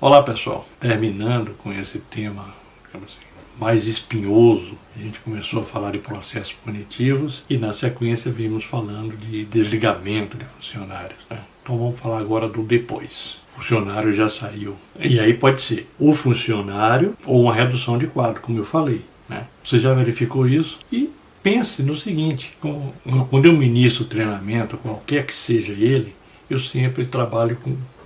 Olá pessoal, terminando com esse tema, digamos assim, mais espinhoso, a gente começou a falar de processos punitivos e na sequência vimos falando de desligamento de funcionários, né? Então vamos falar agora do depois. O funcionário já saiu. E aí pode ser o funcionário ou uma redução de quadro, como eu falei, né? Você já verificou isso? E pense no seguinte, quando eu ministro treinamento, qualquer que seja ele, eu sempre trabalho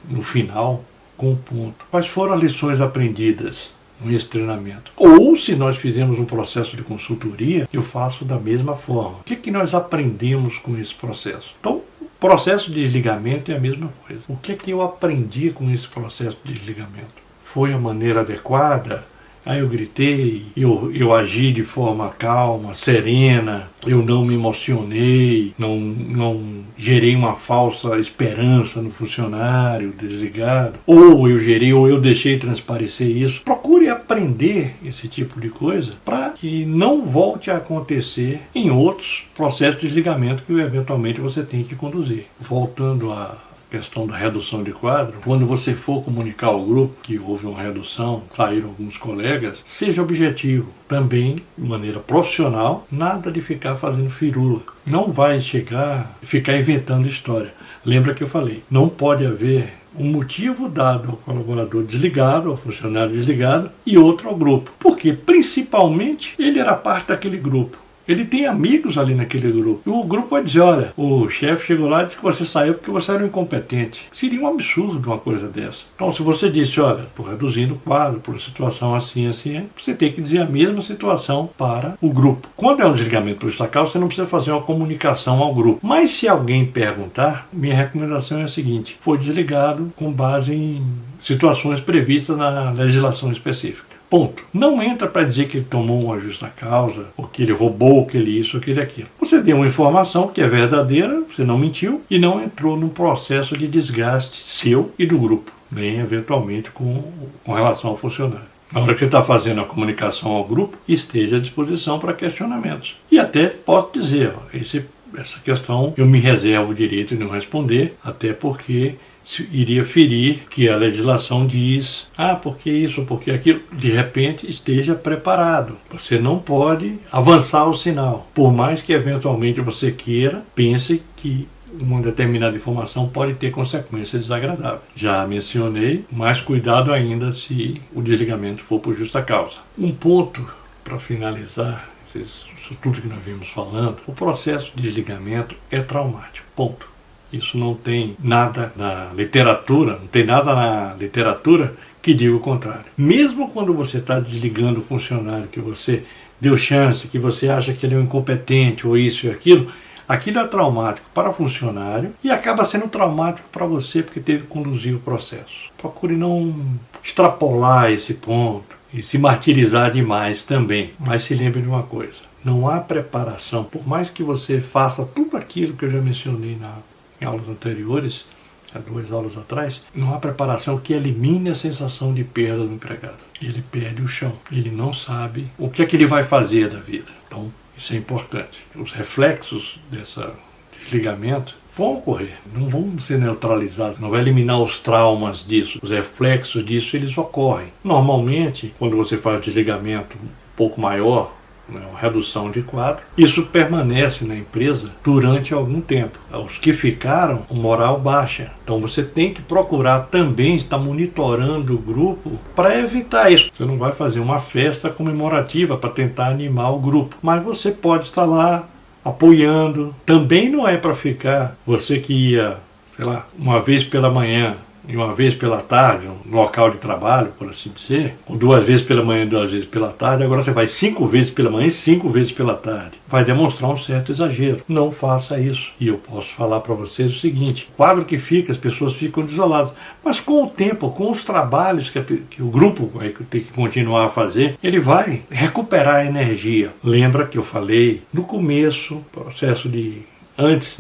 no final com um ponto. Quais foram as lições aprendidas nesse treinamento? Ou, se nós fizermos um processo de consultoria, eu faço da mesma forma. O que nós aprendemos com esse processo? Então, o processo de desligamento é a mesma coisa. O que eu aprendi com esse processo de desligamento? Foi a maneira adequada? Aí eu gritei, eu agi de forma calma, serena, eu não me emocionei, não gerei uma falsa esperança no funcionário desligado, ou eu deixei transparecer isso. Procure aprender esse tipo de coisa para que não volte a acontecer em outros processos de desligamento que eventualmente você tem que conduzir. Voltando à questão da redução de quadro, quando você for comunicar ao grupo que houve uma redução, saíram alguns colegas, seja objetivo, também de maneira profissional, nada de ficar fazendo firula. Não vai ficar inventando história. Lembra que eu falei, não pode haver um motivo dado ao colaborador desligado, ao funcionário desligado, e outro ao grupo, porque principalmente ele era parte daquele grupo. Ele tem amigos ali naquele grupo. E o grupo vai dizer, olha, o chefe chegou lá e disse que você saiu porque você era um incompetente. Seria um absurdo uma coisa dessa. Então, se você disse, olha, estou reduzindo o quadro por situação assim, você tem que dizer a mesma situação para o grupo. Quando é um desligamento por justa causa, você não precisa fazer uma comunicação ao grupo. Mas se alguém perguntar, minha recomendação é a seguinte, foi desligado com base em situações previstas na legislação específica. Ponto. Não entra para dizer que ele tomou uma justa causa, ou que ele roubou, ou que ele isso, ou que ele aquilo. Você deu uma informação que é verdadeira, você não mentiu, e não entrou num processo de desgaste seu e do grupo, nem eventualmente com relação ao funcionário. Na hora que você está fazendo a comunicação ao grupo, esteja à disposição para questionamentos. E até posso dizer, essa questão eu me reservo o direito de não responder, até porque iria ferir que a legislação diz, porque isso, porque aquilo. De repente, esteja preparado. Você não pode avançar o sinal. Por mais que eventualmente você queira, pense que uma determinada informação pode ter consequências desagradáveis. Já mencionei, mas cuidado ainda se o desligamento for por justa causa. Um ponto para finalizar, isso tudo que nós vimos falando, o processo de desligamento é traumático. Ponto. Isso não tem nada na literatura, que diga o contrário. Mesmo quando você está desligando o funcionário, que você deu chance, que você acha que ele é um incompetente, ou isso e aquilo é traumático para o funcionário e acaba sendo traumático para você porque teve que conduzir o processo. Procure não extrapolar esse ponto e se martirizar demais também. Mas se lembre de uma coisa, não há preparação, por mais que você faça tudo aquilo que eu já mencionei em aulas anteriores, há 2 aulas atrás, não há preparação que elimine a sensação de perda do empregado. Ele perde o chão, ele não sabe o que é que ele vai fazer da vida. Então, isso é importante. Os reflexos desse desligamento vão ocorrer, não vão ser neutralizados, não vai eliminar os traumas disso. Os reflexos disso, eles ocorrem. Normalmente, quando você faz desligamento um pouco maior, uma redução de quadro, isso permanece na empresa durante algum tempo. Os que ficaram, o moral baixa. Então você tem que procurar também estar monitorando o grupo para evitar isso. Você não vai fazer uma festa comemorativa para tentar animar o grupo, mas você pode estar lá apoiando. Também não é para ficar você que ia, uma vez pela manhã e uma vez pela tarde, no local de trabalho, por assim dizer, ou 2 vezes pela manhã e 2 vezes pela tarde, agora você vai 5 vezes pela manhã e 5 vezes pela tarde. Vai demonstrar um certo exagero. Não faça isso. E eu posso falar para vocês o seguinte, o quadro que fica, as pessoas ficam desoladas. Mas com o tempo, com os trabalhos que o grupo vai ter que continuar a fazer, ele vai recuperar a energia. Lembra que eu falei no começo, processo de antes,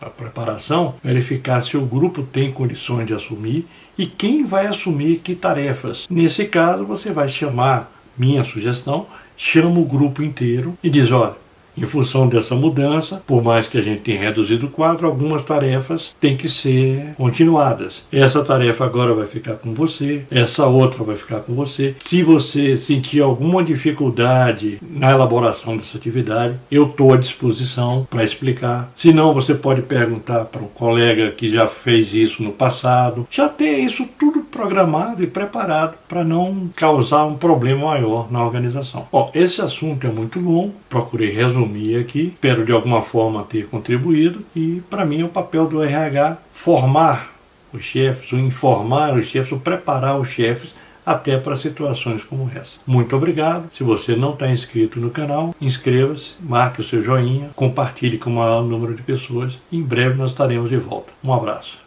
a preparação, verificar se o grupo tem condições de assumir e quem vai assumir que tarefas. Nesse caso, você vai chamar, minha sugestão, chama o grupo inteiro e diz, olha, Em função dessa mudança, por mais que a gente tenha reduzido o quadro, algumas tarefas têm que ser continuadas. Essa tarefa agora vai ficar com você, essa outra vai ficar com você. Se você sentir alguma dificuldade na elaboração dessa atividade, eu estou à disposição para explicar. Se não, você pode perguntar para um colega que já fez isso no passado. Já ter isso tudo programado e preparado para não causar um problema maior na organização. Esse assunto é muito longo, procurei resumir aqui, espero de alguma forma ter contribuído, e para mim é o papel do RH formar os chefes, ou informar os chefes, ou preparar os chefes até para situações como essa. Muito obrigado. Se você não está inscrito no canal, inscreva-se, marque o seu joinha, compartilhe com o maior número de pessoas. Em breve nós estaremos de volta. Um abraço.